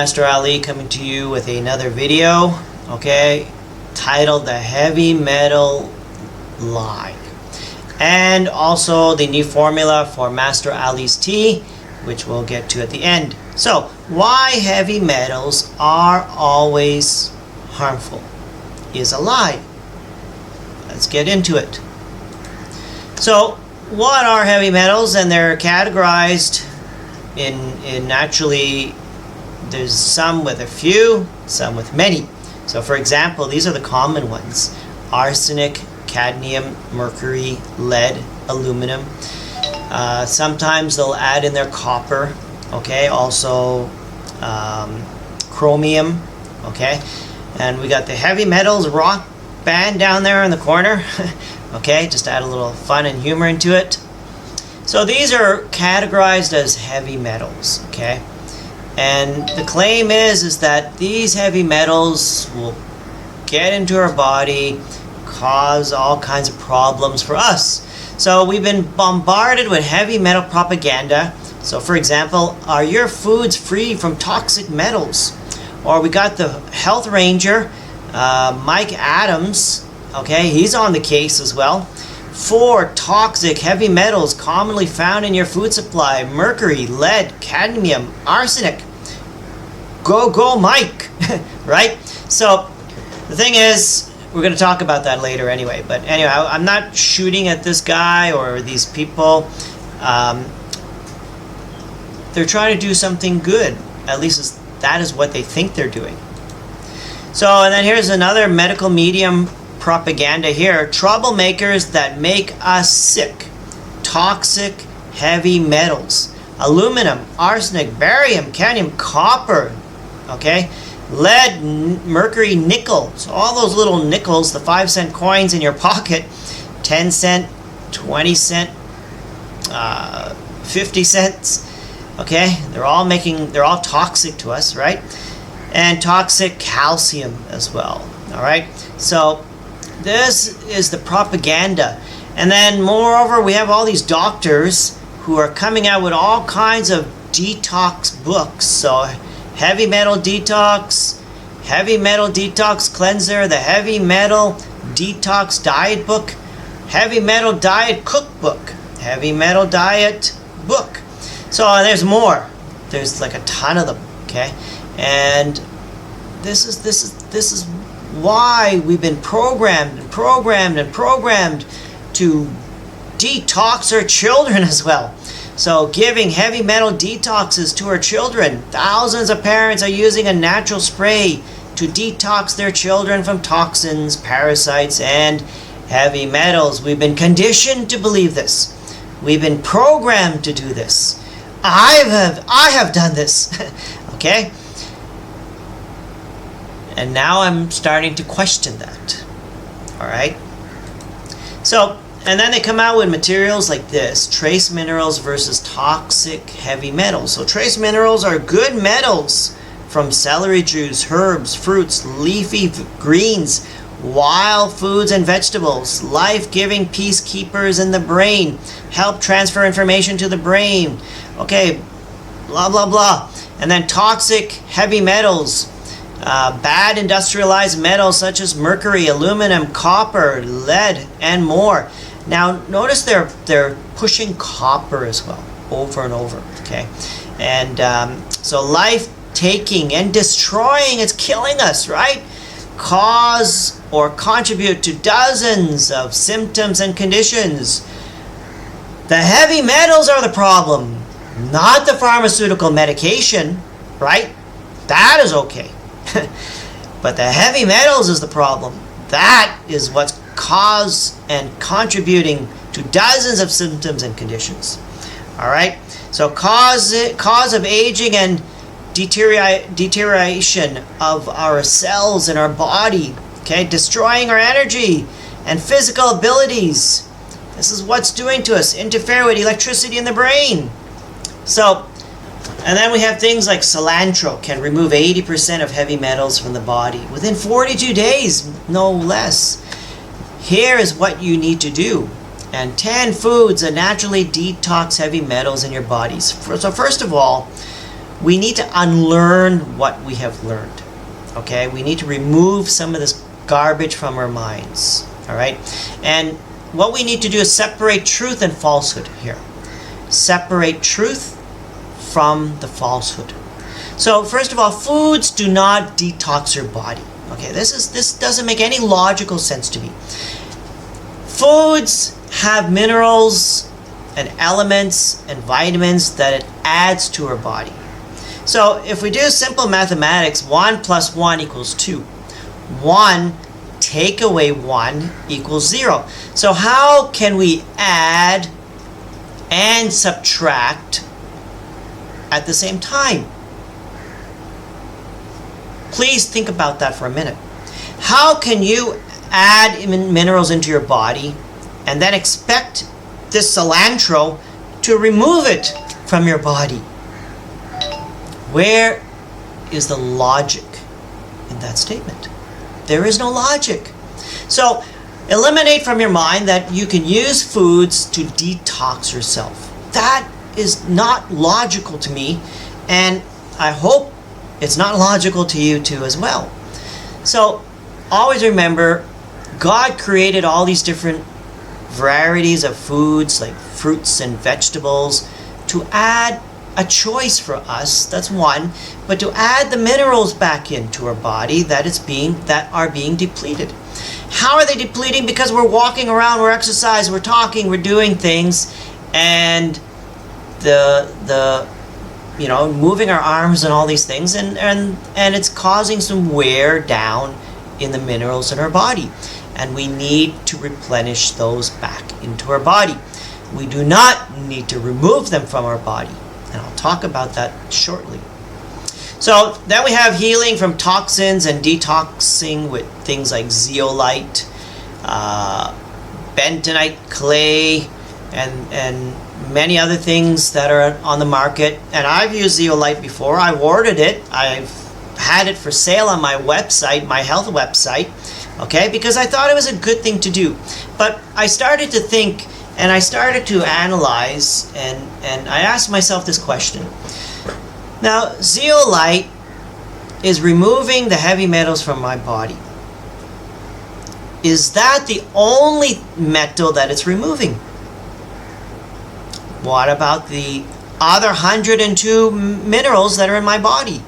Master Ali coming to you with another video, okay, titled The Heavy Metal Lie. And also the new formula for Master Ali's tea, which we'll get to at the end. So, why heavy metals are always harmful is a lie. Let's get into it. So, what are heavy metals? And they're categorized in actually, there's some with a few, some with many. So for example, these are the common ones: arsenic, cadmium, mercury, lead, aluminum. Sometimes they'll add in their copper, okay, also chromium, okay. And we got the heavy metals rock band down there in the corner, okay, just add a little fun and humor into it. So these are categorized as heavy metals, okay? And the claim is that these heavy metals will get into our body, cause all kinds of problems for us. So we've been bombarded with heavy metal propaganda. So for example, are your foods free from toxic metals? Or we got the Health Ranger, Mike Adams, okay, he's on the case as well. 4 toxic heavy metals commonly found in your food supply: mercury, lead, cadmium, arsenic. Go Mike, right? So the thing is, we're going to talk about that later anyway. But anyway, I'm not shooting at this guy or these people. They're trying to do something good. At least that is what they think they're doing. So, and then here's another medical medium propaganda here: troublemakers that make us sick. Toxic heavy metals: aluminum, arsenic, barium, cadmium, copper, okay, lead, mercury, nickel. So all those little nickels, the 5-cent coins in your pocket, 10 cent, 20 cent, 50 cents, okay, they're all toxic to us, right? And toxic calcium as well, all right? So this is the propaganda. And then moreover, we have all these doctors who are coming out with all kinds of detox books. So heavy metal detox cleanser, the heavy metal detox diet book, heavy metal diet cookbook, heavy metal diet book. So there's more. There's like a ton of them, okay? And this is why we've been programmed to detox our children as well. So giving heavy metal detoxes to our children. Thousands of parents are using a natural spray to detox their children from toxins, parasites, and heavy metals. We've been conditioned to believe this. We've been programmed to do this. I have done this, okay? And now I'm starting to question that. All right? So, and then they come out with materials like this: trace minerals versus toxic heavy metals. So trace minerals are good metals from celery juice, herbs, fruits, leafy greens, wild foods and vegetables, life-giving peacekeepers in the brain, help transfer information to the brain. Okay, blah, blah, blah. And then toxic heavy metals, bad industrialized metals such as mercury, aluminum, copper, lead, and more. Now, notice they're pushing copper as well, over and over, okay? And so life-taking and destroying, it's killing us, right? Cause or contribute to dozens of symptoms and conditions. The heavy metals are the problem, not the pharmaceutical medication, right? That is okay. But the heavy metals is the problem. That is what's caused and contributing to dozens of symptoms and conditions. All right? So cause of aging and deterioration of our cells in our body, okay? Destroying our energy and physical abilities. This is what's doing to us. Interfere with electricity in the brain. So, and then we have things like cilantro can remove 80% of heavy metals from the body within 42 days, no less. Here is what you need to do. And 10 foods that naturally detox heavy metals in your bodies. So first of all, we need to unlearn what we have learned. Okay, we need to remove some of this garbage from our minds. All right, and what we need to do is separate truth and falsehood here. Separate truth from the falsehood. So first of all, foods do not detox your body. Okay, this doesn't make any logical sense to me. Foods have minerals and elements and vitamins that it adds to our body. So if we do simple mathematics, 1 plus 1 equals 2. 1 take away 1 equals 0. So how can we add and subtract at the same time? Please think about that for a minute. How can you add minerals into your body and then expect this cilantro to remove it from your body? Where is the logic in that statement? There is no logic. So eliminate from your mind that you can use foods to detox yourself. That is not logical to me, and I hope it's not logical to you too as well. So always remember, God created all these different varieties of foods like fruits and vegetables to add a choice for us. That's one, but to add the minerals back into our body that are being depleted. How are they depleting? Because we're walking around, we're exercising, we're talking, we're doing things, and the moving our arms and all these things, and it's causing some wear down in the minerals in our body, and we need to replenish those back into our body. We do not need to remove them from our body, and I'll talk about that shortly. So then we have healing from toxins and detoxing with things like zeolite, bentonite clay, and many other things that are on the market. And I've used zeolite before. I've ordered it. I've had it for sale on my website, my health website, okay, because I thought it was a good thing to do. But I started to think, and I started to analyze, and I asked myself this question. Now, zeolite is removing the heavy metals from my body. Is that the only metal that it's removing? What about the other 102 minerals that are in my body?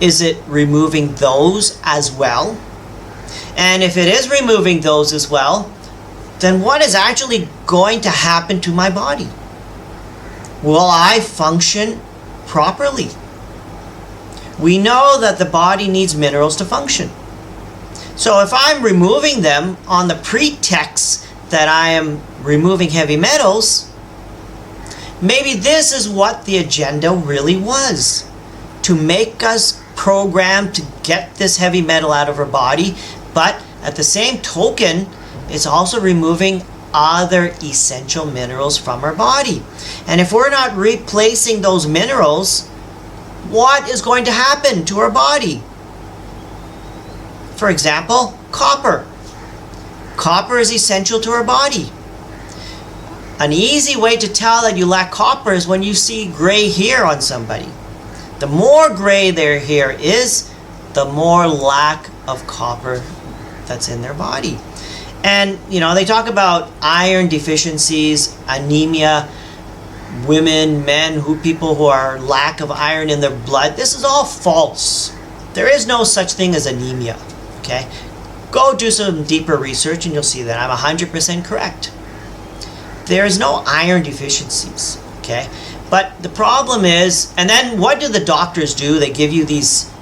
Is it removing those as well? And if it is removing those as well, then what is actually going to happen to my body? Will I function properly? We know that the body needs minerals to function. So if I'm removing them on the pretext that I am removing heavy metals, maybe this is what the agenda really was. To make us programmed to get this heavy metal out of our body, but at the same token, it's also removing other essential minerals from our body. And if we're not replacing those minerals, what is going to happen to our body? For example, copper. Copper is essential to our body. An easy way to tell that you lack copper is when you see gray hair on somebody. The more gray their hair is, the more lack of copper that's in their body. And, they talk about iron deficiencies, anemia, women, men, people who are lack of iron in their blood. This is all false. There is no such thing as anemia, okay? Go do some deeper research and you'll see that I'm 100% correct. There is no iron deficiencies, okay? But the problem is, and then what do the doctors do? They give you these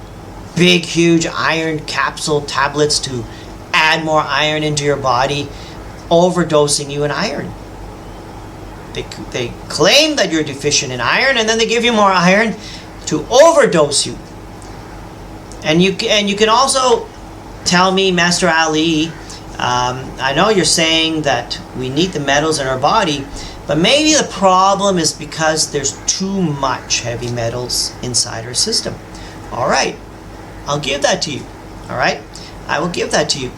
big, huge iron capsule tablets to add more iron into your body, overdosing you in iron. They claim that you're deficient in iron, and then they give you more iron to overdose you. And you can also tell me, Master Ali, I know you're saying that we need the metals in our body, but maybe the problem is because there's too much heavy metals inside our system. All right, I'll give that to you. All right, I will give that to you.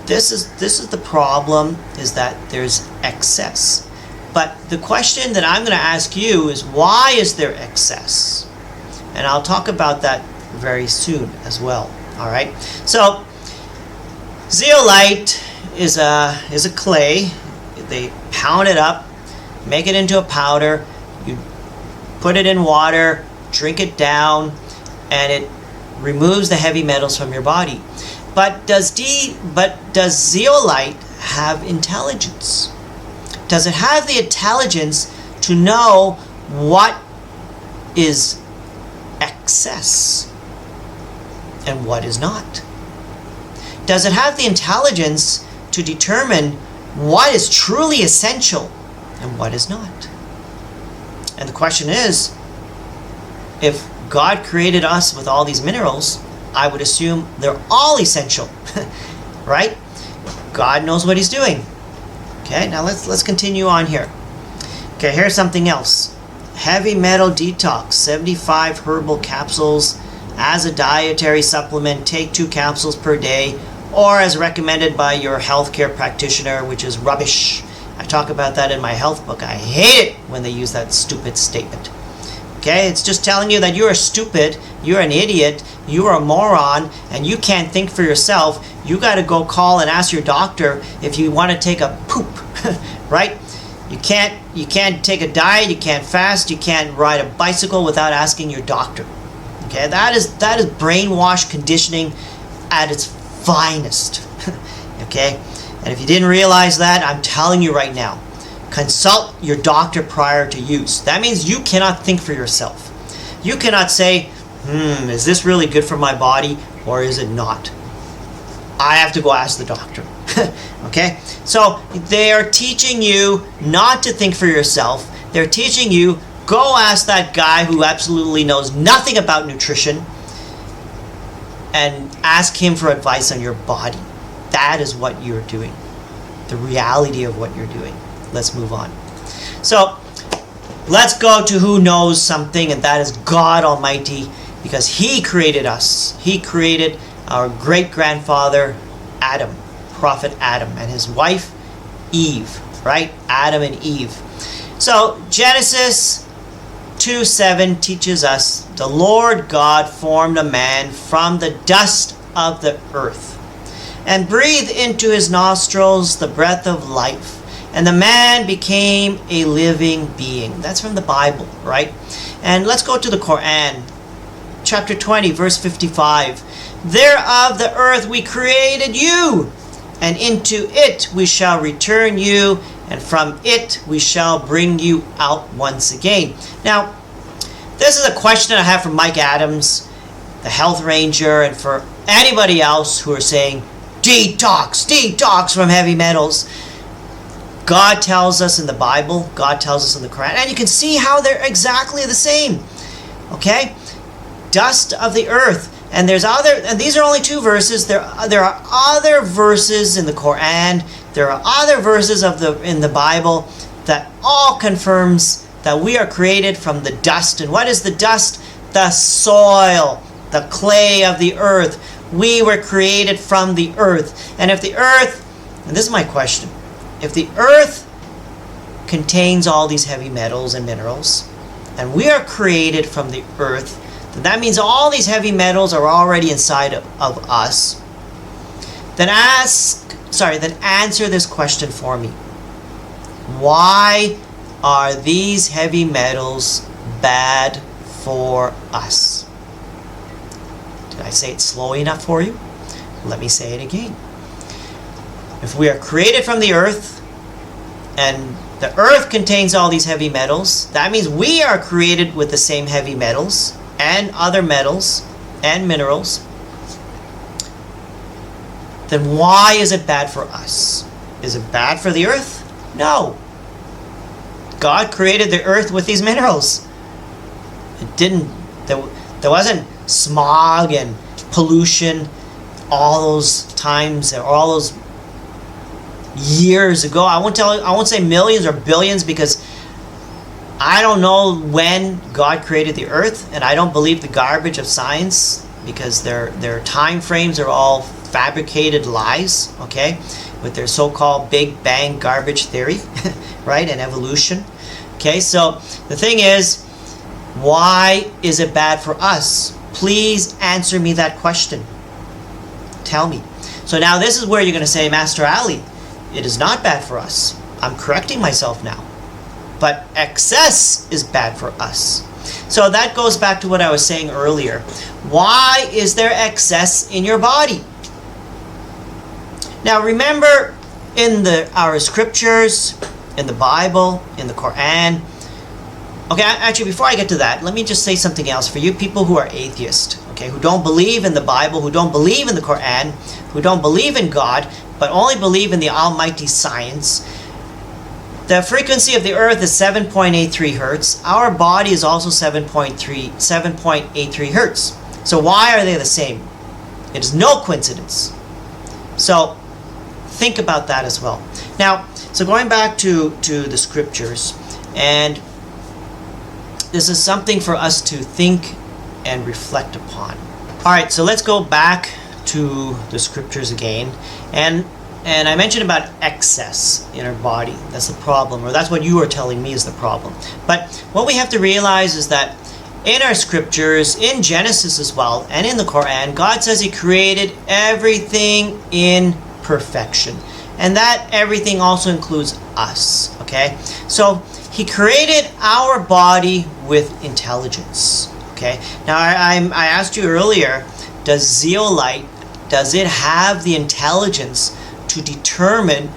This is the problem, is that there's excess. But the question that I'm going to ask you is, why is there excess? And I'll talk about that very soon as well. All right. So zeolite is a clay. They pound it up, make it into a powder. You put it in water, drink it down, and it removes the heavy metals from your body. But does zeolite have intelligence? Does it have the intelligence to know what is excess and what is not? Does it have the intelligence to determine what is truly essential and what is not? And the question is, if God created us with all these minerals, I would assume they're all essential, right? God knows what he's doing. Okay, now let's continue on here. Okay, here's something else. Heavy metal detox, 75 herbal capsules as a dietary supplement. Take 2 capsules per day, or as recommended by your healthcare practitioner, which is rubbish. I talk about that in my health book. I hate it when they use that stupid statement. Okay, it's just telling you that you're stupid, you're an idiot, you're a moron, and you can't think for yourself. You got to go call and ask your doctor if you want to take a poop, right? You can't take a diet, you can't fast, you can't ride a bicycle without asking your doctor. Okay, that is brainwash conditioning at its finest. Okay, and if you didn't realize that, I'm telling you right now, consult your doctor prior to use. That means you cannot think for yourself. You cannot say, is this really good for my body or is it not? I have to go ask the doctor. Okay? So they are teaching you not to think for yourself. They're teaching you, go ask that guy who absolutely knows nothing about nutrition and ask him for advice on your body. That is what you're doing. The reality of what you're doing. Let's move on. So let's go to who knows something, and that is God Almighty, because he created us. He created our great-grandfather Adam, Prophet Adam, and his wife Eve, right? Adam and Eve. So Genesis 2:7 teaches us, the Lord God formed a man from the dust of the earth and breathed into his nostrils the breath of life, and the man became a living being. That's from the Bible, right? And let's go to the Quran, chapter 20, verse 55. Thereof the earth we created you, and into it we shall return you, and from it we shall bring you out once again. Now, this is a question I have for Mike Adams, the health ranger, and for anybody else who are saying, detox from heavy metals. God tells us in the Bible, God tells us in the Quran, and you can see how they're exactly the same. Okay? Dust of the earth. And there's other, and these are only 2 verses. There are other verses in the Quran. There are other verses in the Bible that all confirms that we are created from the dust. And what is the dust? The soil, the clay of the earth. We were created from the earth. And if the earth, and this is my question, if the earth contains all these heavy metals and minerals, and we are created from the earth, then that means all these heavy metals are already inside of us. Then answer this question for me. Why are these heavy metals bad for us? Did I say it slow enough for you? Let me say it again. If we are created from the earth, and the earth contains all these heavy metals, that means we are created with the same heavy metals and other metals and minerals. Then why is it bad for us? Is it bad for the earth? No. God created the earth with these minerals. There wasn't smog and pollution all those times or all those years ago. I won't say millions or billions, because I don't know when God created the earth, and I don't believe the garbage of science, because their time frames are all fabricated lies. Okay, with their so-called Big Bang garbage theory, right, and evolution. Okay, so the thing is, why is it bad for us? Please answer me that question. Tell me. So now this is where you're going to say, Master Ali, it is not bad for us. I'm correcting myself now. But excess is bad for us. So that goes back to what I was saying earlier. Why is there excess in your body? Now remember, in our scriptures, in the Bible, in the Quran. Okay, actually, before I get to that, let me just say something else for you people who are atheists, okay, who don't believe in the Bible, who don't believe in the Quran, who don't believe in God, but only believe in the almighty science. The frequency of the earth is 7.83 hertz. Our body is also 7.83 hertz. So why are they the same? It is no coincidence. So think about that as well. Now, so going back to the scriptures, and this is something for us to think and reflect upon. All right, so let's go back to the scriptures again. And I mentioned about excess in our body. That's the problem, or that's what you are telling me is the problem. But what we have to realize is that in our scriptures, in Genesis as well, and in the Quran, God says He created everything in perfection. And that everything also includes us, okay? So He created our body with intelligence, okay? Now, I asked you earlier, does zeolite, does it have the intelligence to determine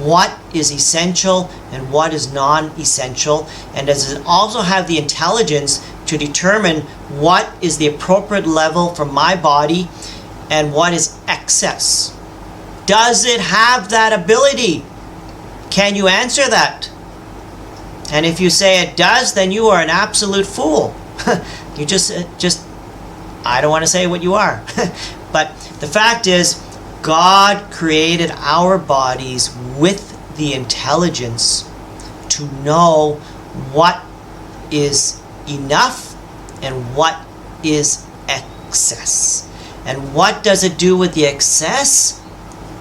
what is essential and what is non-essential? And does it also have the intelligence to determine what is the appropriate level for my body and what is excess? Does it have that ability? Can you answer that? And if you say it does, then you are an absolute fool. You just I don't want to say what you are. But the fact is, God created our bodies with the intelligence to know what is enough and what is excess. And what does it do with the excess?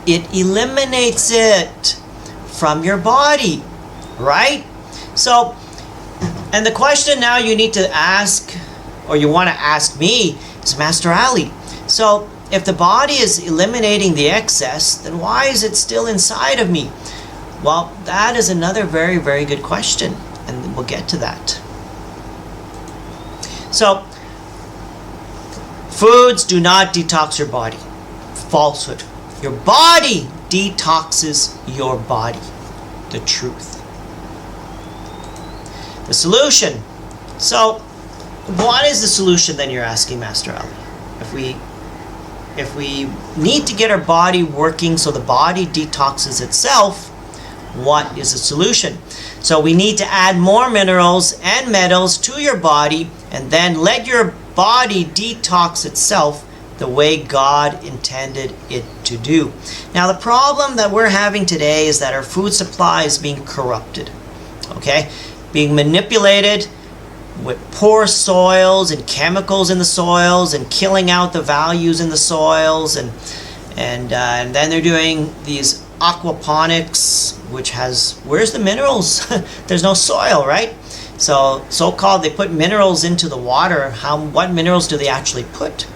It eliminates it from your body, right? So, and the question now you need to ask, or you want to ask me, is, Master Ali, so if the body is eliminating the excess, then why is it still inside of me? Well, that is another very, very good question, and we'll get to that. So, foods do not detox your body. Falsehood. Your body detoxes your body. The truth. The solution. So, what is the solution then, you're asking, Master Ali? If we need to get our body working so the body detoxes itself, what is the solution? So we need to add more minerals and metals to your body and then let your body detox itself the way God intended it to do. Now the problem that we're having today is that our food supply is being corrupted, okay? Being manipulated with poor soils and chemicals in the soils and killing out the values in the soils, and then they're doing these aquaponics, which has, where's the minerals? There's no soil, right? So-called they put minerals into the water. What minerals do they actually put?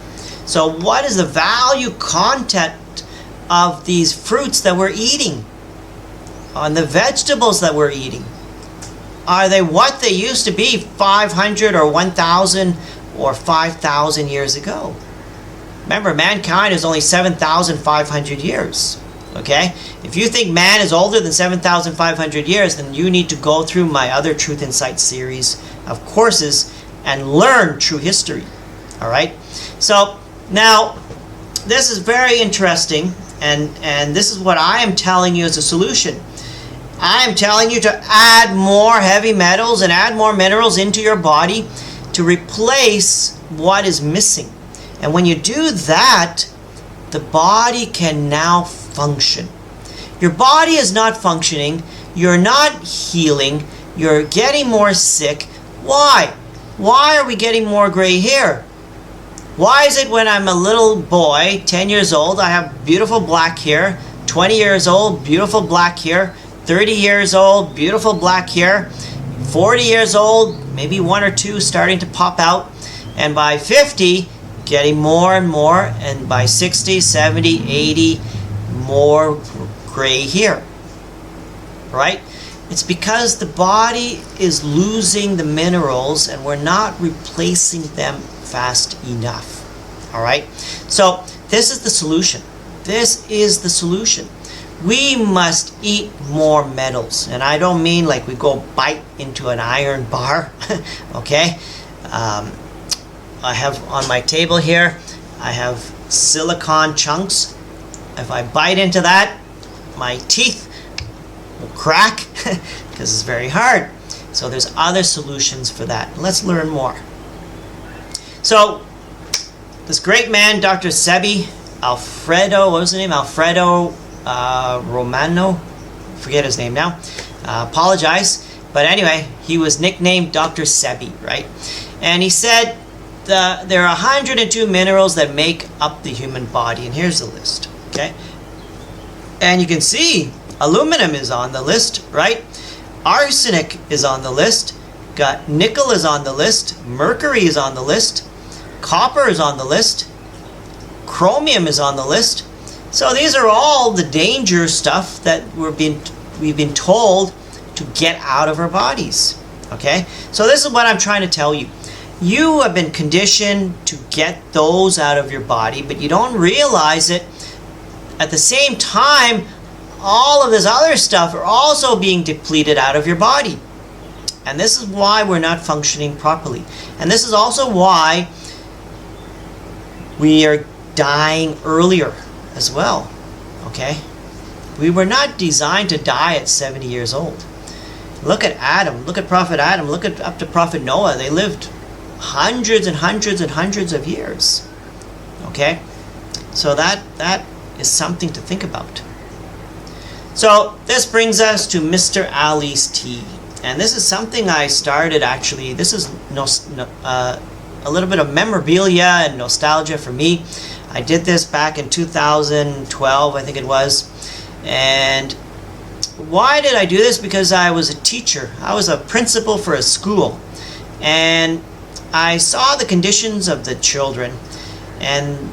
So what is the value content of these fruits that we're eating, on the vegetables that we're eating? Are they what they used to be 500 or 1,000 or 5,000 years ago? Remember, mankind is only 7,500 years. Okay? If you think man is older than 7,500 years, then you need to go through my other Truth Insight series of courses and learn true history. All right? So, now, this is very interesting, and this is what I am telling you as a solution. I am telling you to add more heavy metals and add more minerals into your body to replace what is missing. And when you do that, the body can now function. Your body is not functioning. You're not healing. You're getting more sick. Why? Why are we getting more gray hair? Why is it when I'm a little boy, 10 years old, I have beautiful black hair, 20 years old, beautiful black hair. 30 years old, beautiful black hair. 40 years old, maybe one or two starting to pop out. And by 50, getting more and more. And by 60, 70, 80, more gray hair. Right? It's because the body is losing the minerals and we're not replacing them fast enough. All right? So this is the solution. This is the solution. We must eat more metals. And I don't mean like we go bite into an iron bar. Okay? I have on my table here, I have silicon chunks. If I bite into that, my teeth will crack because it's very hard. So there's other solutions for that. Let's learn more. So this great man, Dr. Alfredo, what was his name? Alfredo Romano. Forget his name now. Apologize. But anyway, he was nicknamed Dr. Sebi, right? And he said there are 102 minerals that make up the human body. And here's the list. Okay? And you can see aluminum is on the list, right? Arsenic is on the list. Got nickel is on the list. Mercury is on the list. Copper is on the list. Chromium is on the list. So these are all the danger stuff that we've been told to get out of our bodies. Okay? So this is what I'm trying to tell you. You have been conditioned to get those out of your body, but you don't realize it. At the same time, all of this other stuff are also being depleted out of your body. And this is why we're not functioning properly. And this is also why we are dying earlier as well. Okay? We were not designed to die at 70 years old. Look at Adam. Look at Prophet Adam. Look at up to Prophet Noah. They lived hundreds and hundreds and hundreds of years. Okay? So that is something to think about. So this brings us to Mr. Ali's tea. And this is something I started actually. This is a little bit of memorabilia and nostalgia for me. I did this back in 2012, I think it was. And why did I do this? Because I was a teacher. I was a principal for a school. And I saw the conditions of the children and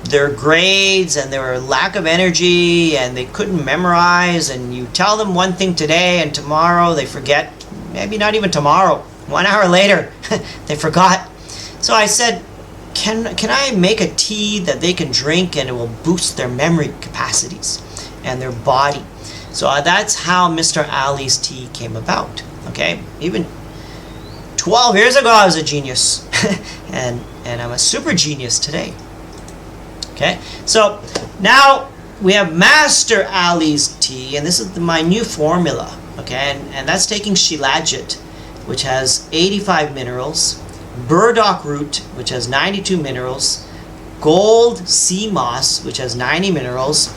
their grades and their lack of energy, and they couldn't memorize, and you tell them one thing today and tomorrow they forget, maybe not even tomorrow, 1 hour later they forgot. So I said, can I make a tea that they can drink and it will boost their memory capacities and their body? So that's how Mr. Ali's tea came about. Okay, even 12 years ago I was a genius and I'm a super genius today. Okay, so now we have Master Ali's tea, and this is my new formula. Okay, and that's taking shilajit, which has 85 minerals, burdock root, which has 92 minerals, gold sea moss, which has 90 minerals.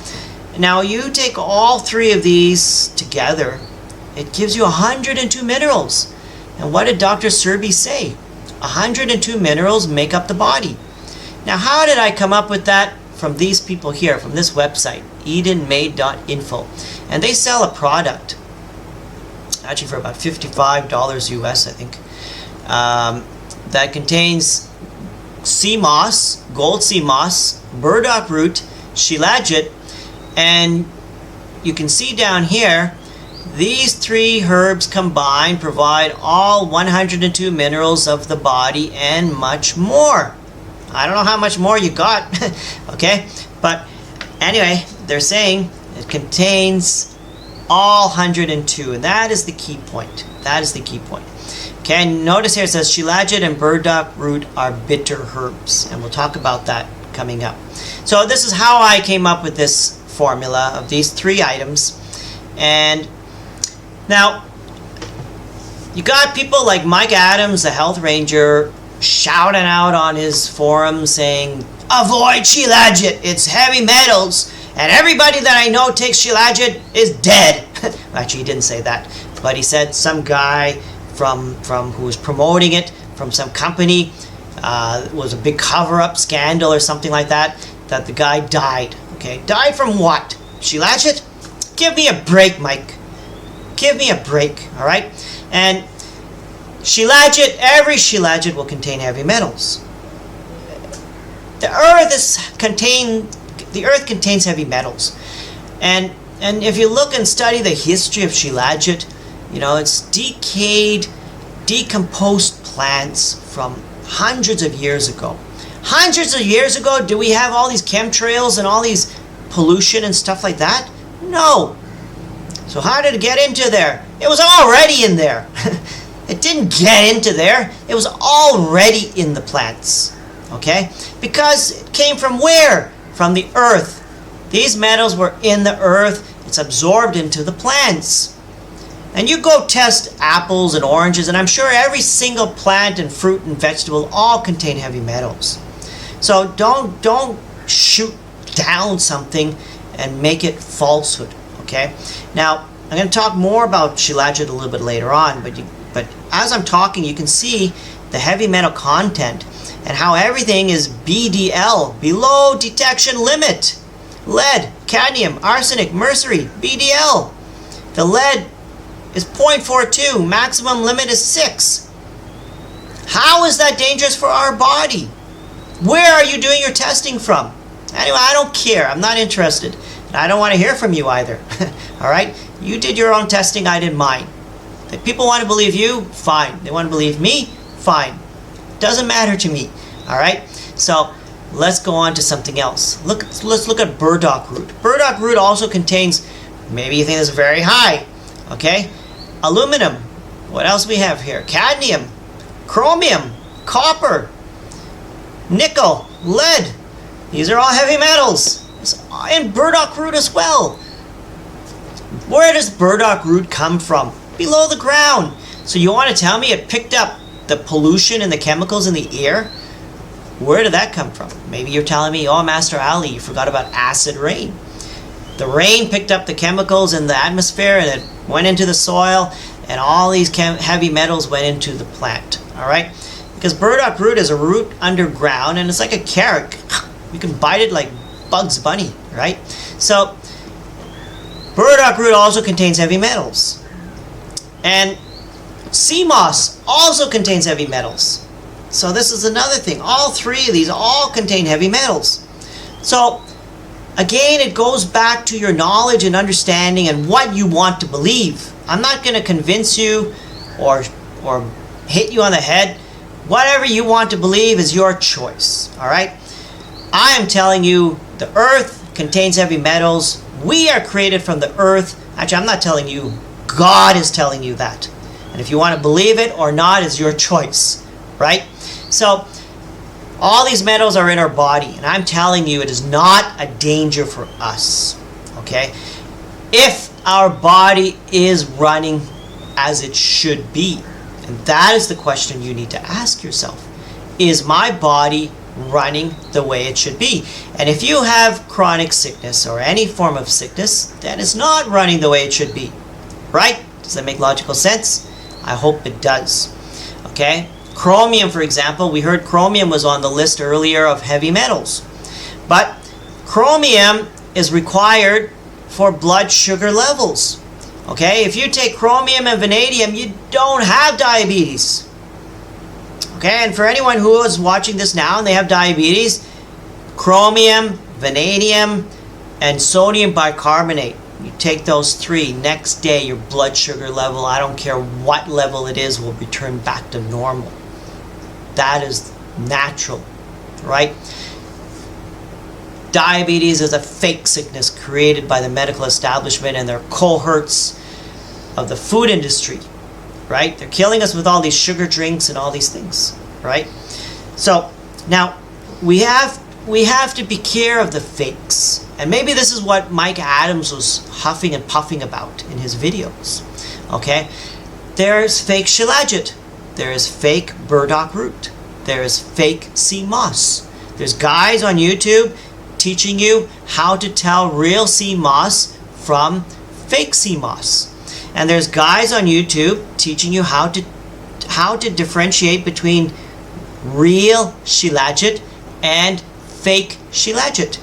Now you take all three of these together, it gives you 102 minerals. And what did Dr. Sebi say? 102 minerals make up the body. Now, how did I come up with that? From these people here, from this website, edenmade.info. And they sell a product, actually for about $55 US, I think, that contains sea moss, gold sea moss, burdock root, shilajit, and you can see down here, these three herbs combined provide all 102 minerals of the body and much more. I don't know how much more you got, okay? But anyway, they're saying it contains all 102, and that is the key point. That is the key point. Okay, and notice here it says shilajit and burdock root are bitter herbs, and we'll talk about that coming up. So this is how I came up with this formula of these three items. And now, you got people like Mike Adams, the health ranger, shouting out on his forum saying, avoid shilajit, it's heavy metals, and everybody that I know takes shilajit is dead. Actually, he didn't say that, but he said some guy from who was promoting it from some company, was a big cover-up scandal or something like that, that the guy died. Okay, died from what? Shilajit? Give me a break, Mike. Give me a break, all right? And Shilajit, every Shilajit will contain heavy metals. The earth contains heavy metals. And if you look and study the history of Shilajit, it's decayed, decomposed plants from hundreds of years ago. Hundreds of years ago, do we have all these chemtrails and all these pollution and stuff like that? No. So how did it get into there? It was already in there. It didn't get into there. It was already in the plants. Okay? Because it came from where? From the earth. These metals were in the earth. It's absorbed into the plants. And you go test apples and oranges, and I'm sure every single plant and fruit and vegetable all contain heavy metals. So don't shoot down something and make it falsehood. Okay? Now, I'm going to talk more about Shilajit a little bit later on, but as I'm talking, you can see the heavy metal content and how everything is BDL, below detection limit. Lead, cadmium, arsenic, mercury, BDL. The lead is 0.42, maximum limit is 6. How is that dangerous for our body? Where are you doing your testing from? Anyway, I don't care. I'm not interested. And I don't want to hear from you either. All right? You did your own testing, I did mine. If people want to believe you, fine. They want to believe me, fine. Doesn't matter to me. All right? So let's go on to something else. Let's look at burdock root. Burdock root also contains, maybe you think it's very high, okay? Aluminum. What else we have here? Cadmium, chromium, copper, nickel, lead. These are all heavy metals. It's in burdock root as well. Where does burdock root come from? Below the ground. So you want to tell me it picked up the pollution and the chemicals in the air? Where did that come from? Maybe you're telling me, oh, Master Ali, you forgot about acid rain. The rain picked up the chemicals in the atmosphere and it went into the soil, and all these heavy metals went into the plant. All right? Because burdock root is a root underground, and it's like a carrot. You can bite it like Bugs Bunny, right? So burdock root also contains heavy metals. And sea moss also contains heavy metals. So this is another thing. All three of these all contain heavy metals. So again, it goes back to your knowledge and understanding and what you want to believe. I'm not going to convince you or hit you on the head. Whatever you want to believe is your choice. All right? I am telling you the earth contains heavy metals. We are created from the earth. Actually, I'm not telling you. God is telling you that. And if you want to believe it or not is your choice. Right? So all these metals are in our body, and I'm telling you it is not a danger for us. Okay? If our body is running as it should be, and that is the question you need to ask yourself. Is my body running the way it should be? And if you have chronic sickness or any form of sickness, then it's not running the way it should be. Right? Does that make logical sense? I hope it does. Okay? Chromium, for example, we heard chromium was on the list earlier of heavy metals. But chromium is required for blood sugar levels. Okay? If you take chromium and vanadium, you don't have diabetes. Okay? And for anyone who is watching this now and they have diabetes, chromium, vanadium, and sodium bicarbonate, you take those three, next day your blood sugar level, I don't care what level it is, will return back to normal. That is natural, right? Diabetes is a fake sickness created by the medical establishment and their cohorts of the food industry, right? They're killing us with all these sugar drinks and all these things, right? So now we have to be care of the fakes. And maybe this is what Mike Adams was huffing and puffing about in his videos. Okay? There's fake shilajit. There is fake burdock root. There is fake sea moss. There's guys on YouTube teaching you how to tell real sea moss from fake sea moss. And there's guys on YouTube teaching you how to differentiate between real shilajit and fake shilajit.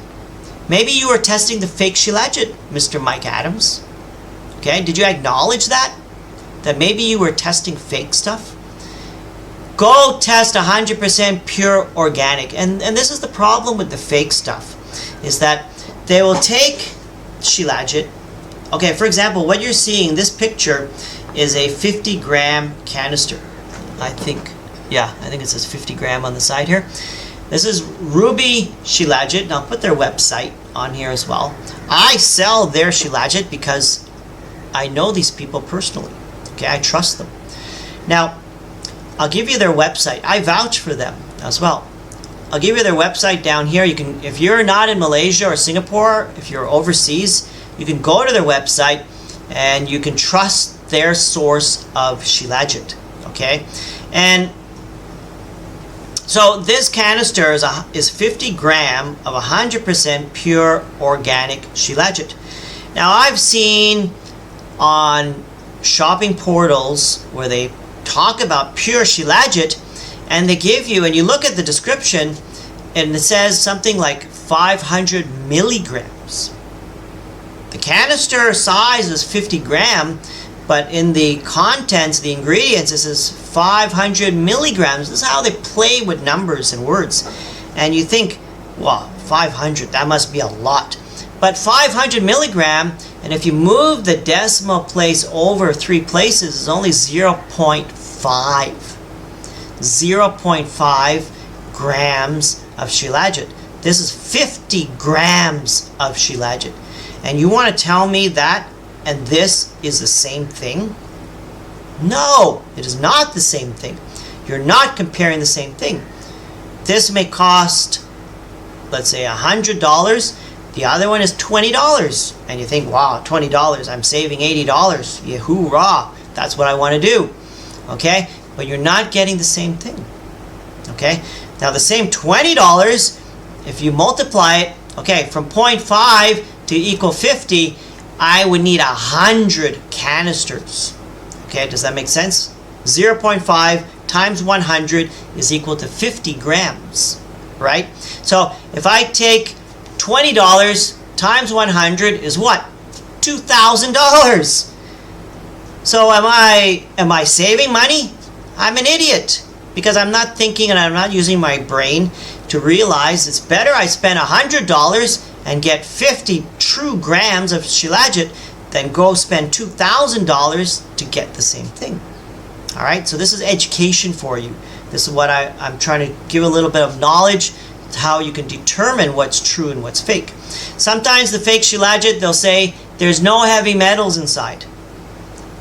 Maybe you were testing the fake Shilajit, Mr. Mike Adams. Okay, did you acknowledge that? That maybe you were testing fake stuff? Go test 100% pure organic. And this is the problem with the fake stuff, is that they will take Shilajit. Okay, for example, what you're seeing, this picture is a 50-gram canister. I think it says 50 gram on the side here. This is Ruby Shilajit, and I'll put their website on here as well. I sell their Shilajit because I know these people personally. Okay, I trust them. Now, I'll give you their website. I vouch for them as well. I'll give you their website down here. You can, if you're not in Malaysia or Singapore, if you're overseas, you can go to their website and you can trust their source of Shilajit. Okay, and so this canister is 50 gram of 100% pure organic Shilajit. Now I've seen on shopping portals where they talk about pure Shilajit, and they give you, and you look at the description, and it says something like 500 milligrams. The canister size is 50 gram, but in the contents, the ingredients, it says 500 milligrams. This is how they play with numbers and words. And you think, well, 500, that must be a lot. But 500 milligram, and if you move the decimal place over 3 places, is only 0.5. 0.5 grams of Shilajit. This is 50 grams of Shilajit. And you want to tell me that and this is the same thing? No, it is not the same thing. You're not comparing the same thing. This may cost, let's say, $100. The other one is $20. And you think, wow, $20, I'm saving $80. Yeah, hoorah, that's what I want to do. Okay? But you're not getting the same thing. Okay? Now the same $20, if you multiply it, okay, from 0.5 to equal 50, I would need 100 canisters. Okay, does that make sense? 0.5 times 100 is equal to 50 grams, right? So if I take $20 times 100 is what? $2,000. So am I saving money? I'm an idiot because I'm not thinking and I'm not using my brain to realize it's better I spend $100 and get 50 true grams of Shilajit than go spend $2,000 to get the same thing. All right, so this is education for you. This is what I'm trying to give a little bit of knowledge to how you can determine what's true and what's fake. Sometimes the fake Shilajit, they'll say there's no heavy metals inside.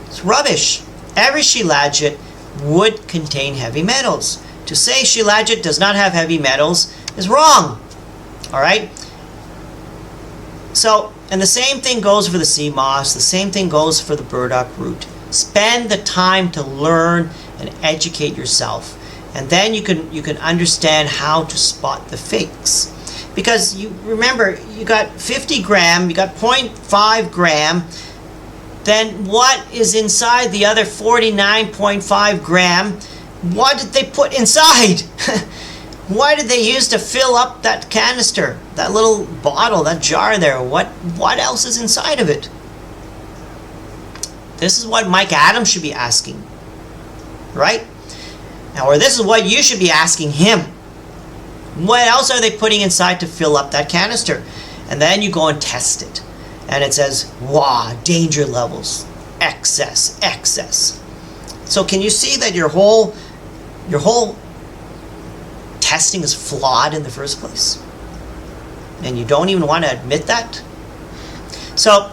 It's rubbish. Every Shilajit would contain heavy metals. To say Shilajit does not have heavy metals is wrong. All right? So, and the same thing goes for the sea moss, the same thing goes for the burdock root. Spend the time to learn and educate yourself. And then you can understand how to spot the fakes. Because you remember, you got 50 gram, you got 0.5 gram, then what is inside the other 49.5 gram? What did they put inside? What did they use to fill up that canister, that little bottle, that jar there? What else is inside of it? This is what Mike Adams should be asking, right? Now, or this is what you should be asking him. What else are they putting inside to fill up that canister? And then you go and test it. And it says, wow, danger levels, excess. So can you see that your whole testing is flawed in the first place? And you don't even want to admit that? So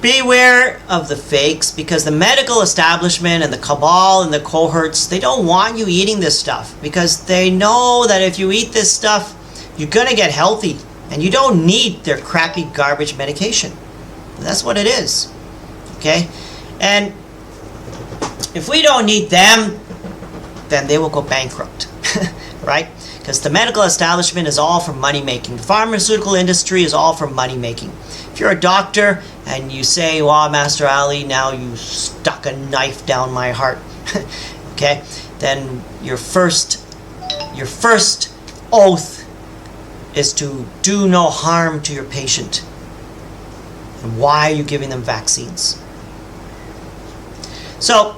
beware of the fakes, because the medical establishment and the cabal and the cohorts, they don't want you eating this stuff because they know that if you eat this stuff, you're going to get healthy and you don't need their crappy garbage medication. That's what it is. Okay? And if we don't need them, then they will go bankrupt. Right? Because the medical establishment is all for money making. The pharmaceutical industry is all for money making. If you're a doctor and you say, wow, Master Ali, now you stuck a knife down my heart, okay, then your first oath is to do no harm to your patient. And why are you giving them vaccines? So,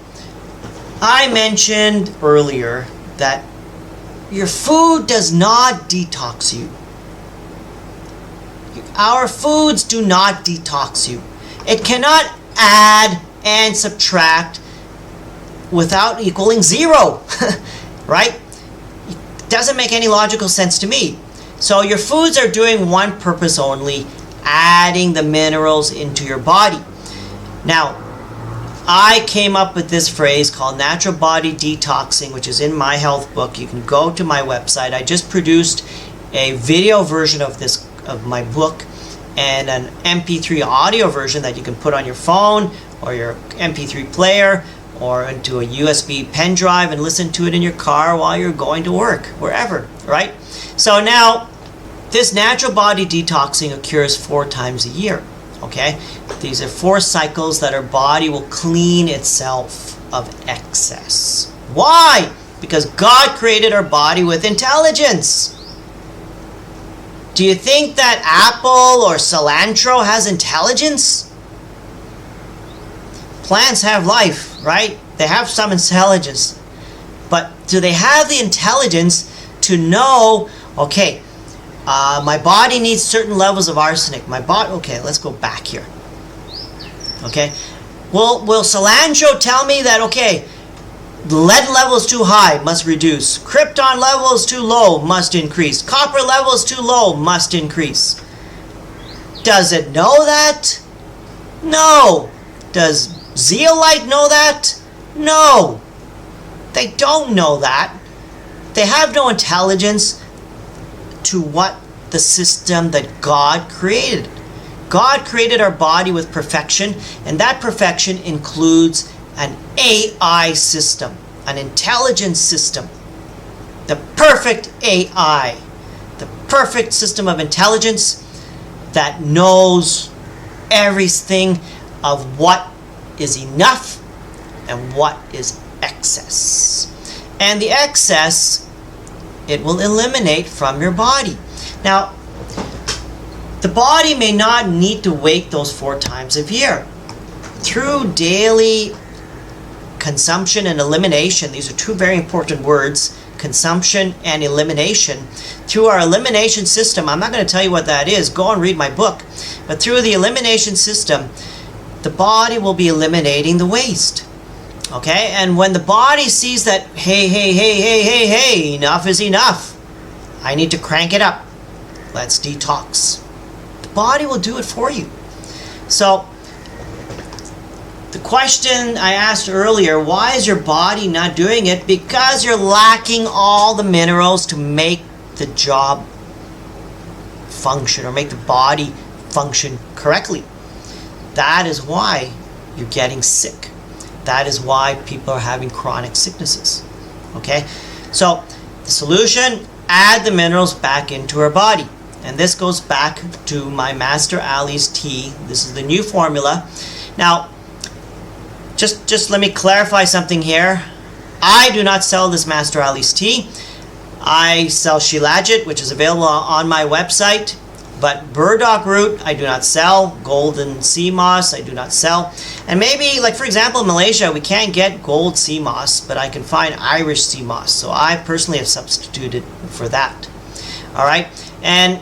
I mentioned earlier that your food does not detox you. Our foods do not detox you. It cannot add and subtract without equaling 0, right? It doesn't make any logical sense to me. So your foods are doing one purpose only, adding the minerals into your body. Now, I came up with this phrase called natural body detoxing, which is in my health book. You can go to my website. I just produced a video version of my book and an MP3 audio version that you can put on your phone or your MP3 player or into a USB pen drive and listen to it in your car while you're going to work, wherever, right? So now, this natural body detoxing occurs 4 times a year, okay? These are 4 cycles that our body will clean itself of excess. Why? Because God created our body with intelligence. Do you think that apple or cilantro has intelligence? Plants have life, right? They have some intelligence. But do they have the intelligence to know, okay, my body needs certain levels of arsenic. Okay, let's go back here. Okay, will cilantro tell me that, okay, lead level is too high, must reduce. Krypton level is too low, must increase. Copper level is too low, must increase. Does it know that? No. Does zeolite know that? No. They don't know that. They have no intelligence to what the system that God created. God created our body with perfection, and that perfection includes an AI system, an intelligence system, the perfect AI, the perfect system of intelligence that knows everything of what is enough and what is excess. And the excess, it will eliminate from your body. Now, the body may not need to wake those 4 times a year. Through daily consumption and elimination, these are 2 very important words, consumption and elimination. Through our elimination system, I'm not going to tell you what that is, go and read my book, but through the elimination system, the body will be eliminating the waste. Okay, and when the body sees that, hey, enough is enough, I need to crank it up, let's detox, the body will do it for you. So, the question I asked earlier, why is your body not doing it? Because you're lacking all the minerals to make the job function or make the body function correctly. That is why you're getting sick. That is why people are having chronic sicknesses. Okay? So, the solution, add the minerals back into our body. And this goes back to my Master Ali's tea. This is the new formula. Now, just let me clarify something here. I do not sell this Master Ali's tea. I sell Shilajit, which is available on my website. But burdock root, I do not sell. Golden sea moss, I do not sell. And maybe, like for example, in Malaysia, we can't get gold sea moss, but I can find Irish sea moss. So I personally have substituted for that. Alright? And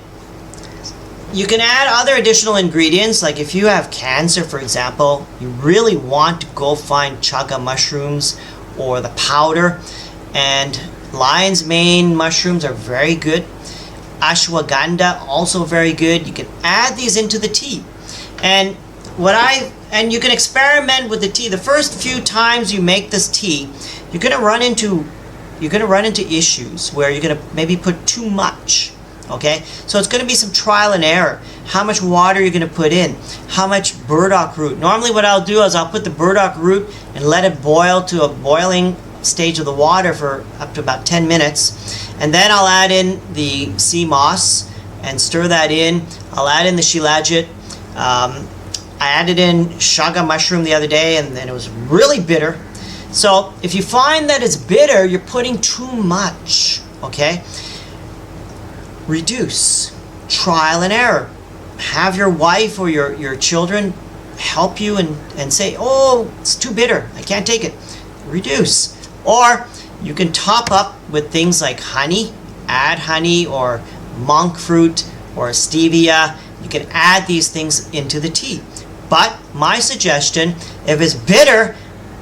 you can add other additional ingredients, like if you have cancer, for example, you really want to go find chaga mushrooms or the powder. And lion's mane mushrooms are very good. Ashwagandha, also very good. You can add these into the tea. And you can experiment with the tea. The first few times you make this tea, you're gonna run into issues where you're gonna maybe put too much. Okay, so it's going to be some trial and error. How much water you're going to put in, how much burdock root. Normally what I'll do is I'll put the burdock root and let it boil to a boiling stage of the water for up to about 10 minutes. And then I'll add in the sea moss and stir that in. I'll add in the shilajit. I added in chaga mushroom the other day and then it was really bitter. So if you find that it's bitter, you're putting too much, okay? reduce. Trial and error. Have your wife or your children help you and say, oh, it's too bitter, I can't take it. Reduce. Or you can top up with things like honey, add honey or monk fruit or stevia. You can add these things into the tea. But my suggestion, if it's bitter,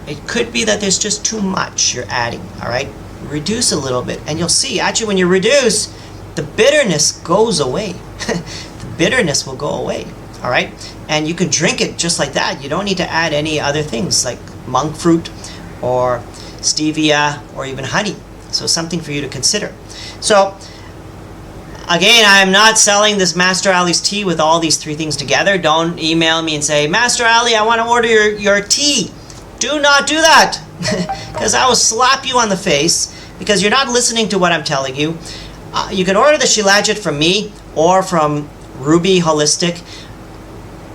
it could be that there's just too much you're adding, all right? Reduce a little bit, and you'll see, actually, when you reduce, the bitterness goes away. The bitterness will go away, all right? And you can drink it just like that. You don't need to add any other things like monk fruit or stevia or even honey. So something for you to consider. So again, I'm not selling this Master Ali's tea with all these 3 things together. Don't email me and say, Master Ali, I want to order your tea. Do not do that, because I will slap you on the face because you're not listening to what I'm telling you. You can order the Shilajit from me or from Ruby Holistic,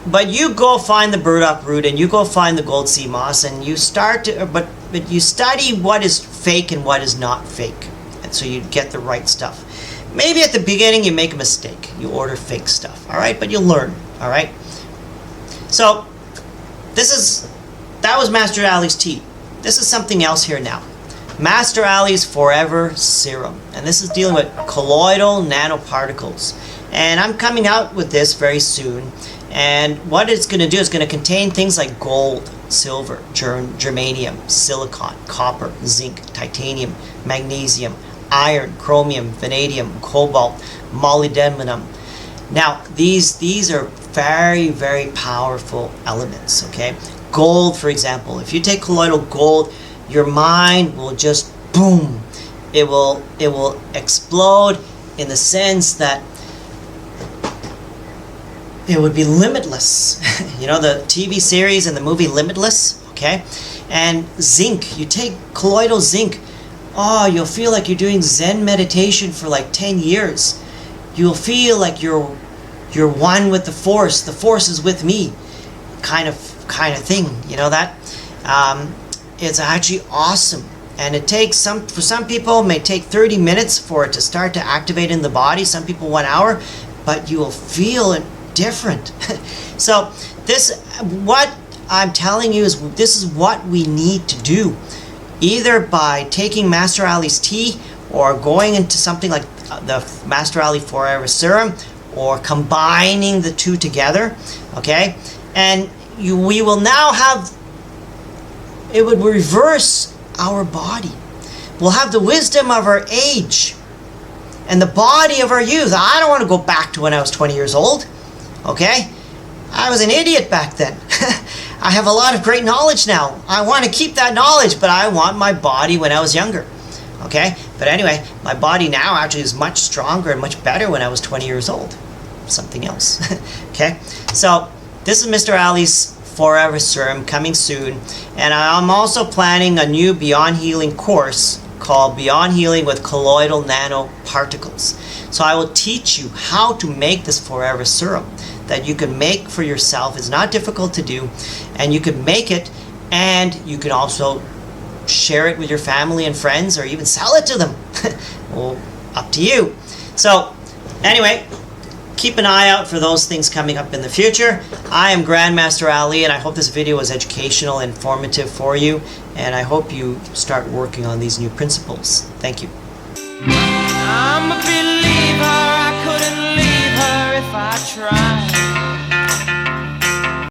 but you go find the burdock root and you go find the gold sea moss and you start to, but you study what is fake and what is not fake, and so you get the right stuff. Maybe at the beginning you make a mistake. You order fake stuff, all right? But you'll learn, all right? So that was Master Ali's tea. This is something else here now. Master Ali's Forever Serum. And this is dealing with colloidal nanoparticles. And I'm coming out with this very soon. And what it's going to do is going to contain things like gold, silver, germanium, silicon, copper, zinc, titanium, magnesium, iron, chromium, vanadium, cobalt, molybdenum. Now, these are very, very powerful elements, okay? Gold, for example. If you take colloidal gold, your mind will just boom. It will explode in the sense that it would be limitless. You know the TV series and the movie Limitless, okay? And zinc, you take colloidal zinc, oh, you'll feel like you're doing Zen meditation for like 10 years. You'll feel like you're one with the force is with me, kind of thing, you know that? It's actually awesome. And it takes for some people, it may take 30 minutes for it to start to activate in the body, some people 1 hour, but you will feel it different. So what I'm telling you is this is what we need to do, either by taking Master Ali's tea or going into something like the Master Ali Forever Serum, or combining the 2 together, okay? And we will now have, it would reverse our body. We'll have the wisdom of our age and the body of our youth. I don't want to go back to when I was 20 years old, okay? I was an idiot back then. I have a lot of great knowledge now. I want to keep that knowledge, but I want my body when I was younger, okay? But anyway, my body now actually is much stronger and much better when I was 20 years old. Something else, okay? So this is Mr. Ali's Forever Serum coming soon, and I'm also planning a new Beyond Healing course called Beyond Healing with Colloidal Nanoparticles. So I will teach you how to make this Forever Serum that you can make for yourself. It's not difficult to do, and you can make it, and you can also share it with your family and friends, or even sell it to them. Well, up to you. So anyway, keep an eye out for those things coming up in the future. I am Grandmaster Ali, and I hope this video was educational and informative for you, and I hope you start working on these new principles. Thank you. I'm a believer, I couldn't leave her if I tried.